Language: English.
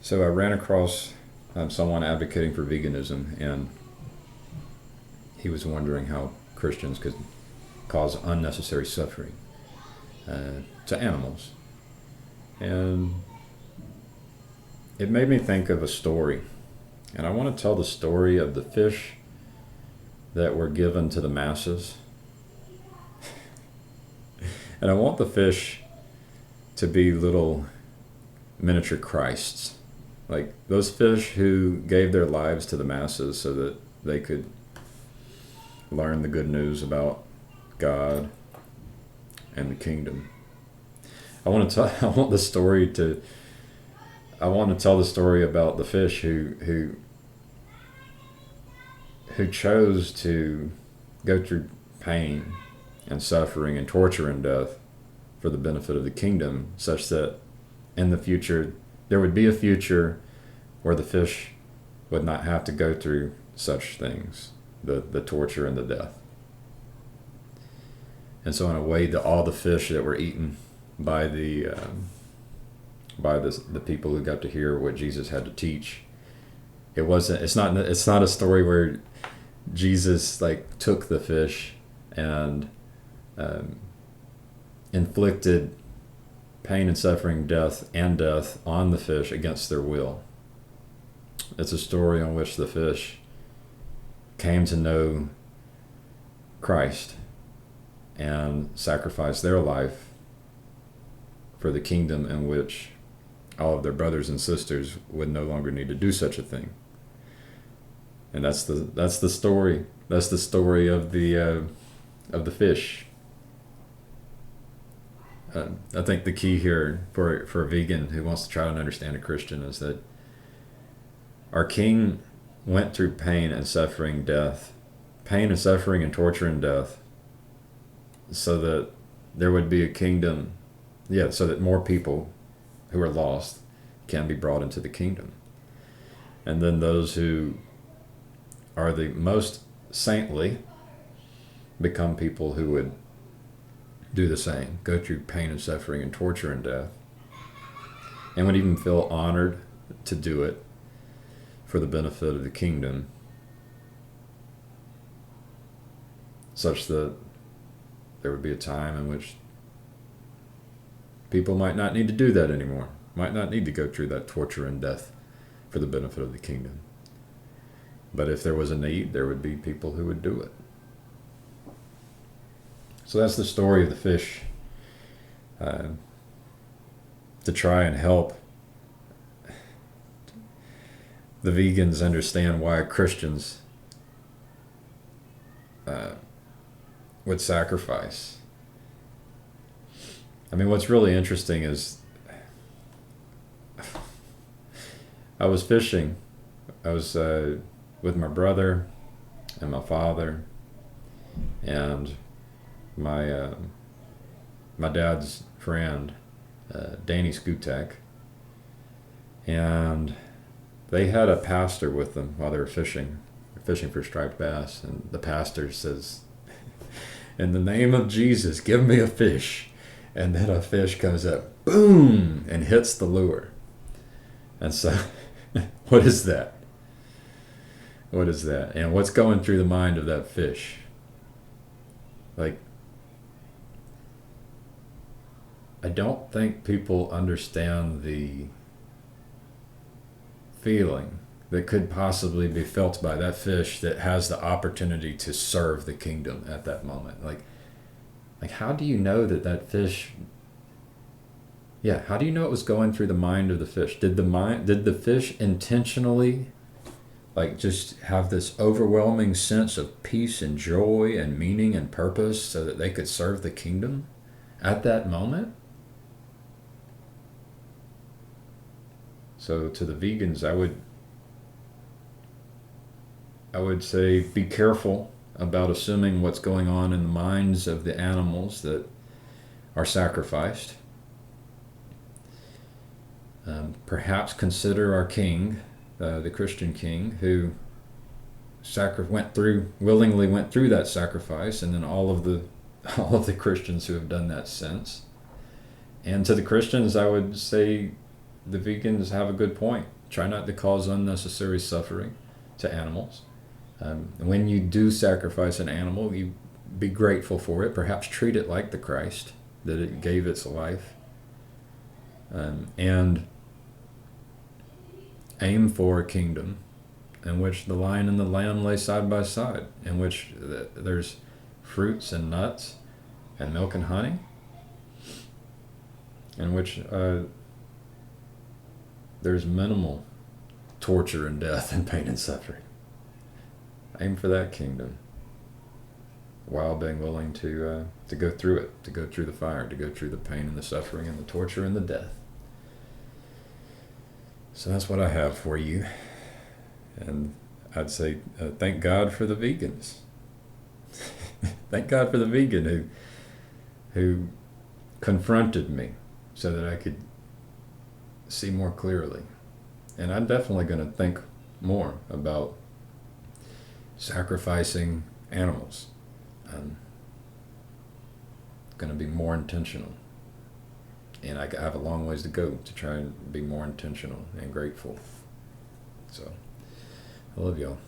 So I ran across someone advocating for veganism, and he was wondering how Christians could cause unnecessary suffering to animals. And it made me think of a story. And I want to tell the story of the fish that were given to the masses. And I want the fish to be little miniature Christs. Like those fish who gave their lives to the masses so that they could learn the good news about God and the kingdom. I want to tell the story about the fish who chose to go through pain and suffering and torture and death for the benefit of the kingdom, such that in the future there would be a future where the fish would not have to go through such things, the torture and the death. And so in a way, all the fish that were eaten by the people who got to hear what Jesus had to teach, it's not a story where Jesus like took the fish and inflicted pain and suffering, death on the fish against their will. It's a story on which the fish came to know Christ and sacrificed their life for the kingdom in which all of their brothers and sisters would no longer need to do such a thing. And that's the story. That's the story of the fish. I think the key here for a vegan who wants to try and understand a Christian is that our King went through pain and suffering, and torture and death, so that there would be a kingdom, so that more people who are lost can be brought into the kingdom. And then those who are the most saintly become people who would do the same, go through pain and suffering and torture and death, and would even feel honored to do it for the benefit of the kingdom, such that there would be a time in which people might not need to do that anymore, might not need to go through that torture and death for the benefit of the kingdom. But if there was a need, there would be people who would do it. So that's the story of the fish, to try and help the vegans understand why Christians would sacrifice. I mean, what's really interesting is I was fishing. I was with my brother and my father and my dad's friend, Danny Skutek, and they had a pastor with them while they were fishing. They're fishing for striped bass, and the pastor says, "In the name of Jesus, give me a fish." And then a fish comes up, boom, and hits the lure. And so, what is that? What is that? And what's going through the mind of that fish? Like, I don't think people understand the feeling that could possibly be felt by that fish that has the opportunity to serve the kingdom at that moment. Like how do you know that fish? Yeah, how do you know it was going through the mind of the fish? Did the fish intentionally, like, just have this overwhelming sense of peace and joy and meaning and purpose so that they could serve the kingdom at that moment? So to the vegans, I would say be careful about assuming what's going on in the minds of the animals that are sacrificed. Perhaps consider our King, the Christian King, who willingly went through that sacrifice, and then all of the Christians who have done that since. And to the Christians, I would say the vegans have a good point. Try not to cause unnecessary suffering to animals. When you do sacrifice an animal, you be grateful for it. Perhaps treat it like the Christ, that it gave its life. And aim for a kingdom in which the lion and the lamb lay side by side, in which there's fruits and nuts and milk and honey, in which there's minimal torture and death and pain and suffering. Aim for that kingdom while being willing to go through it, to go through the fire, to go through the pain and the suffering and the torture and the death. So that's what I have for you. And I'd say thank God for the vegans. Thank God for the vegan who confronted me so that I could see more clearly. And I'm definitely going to think more about sacrificing animals. I'm going to be more intentional. And I have a long ways to go to try and be more intentional and grateful. So, I love y'all.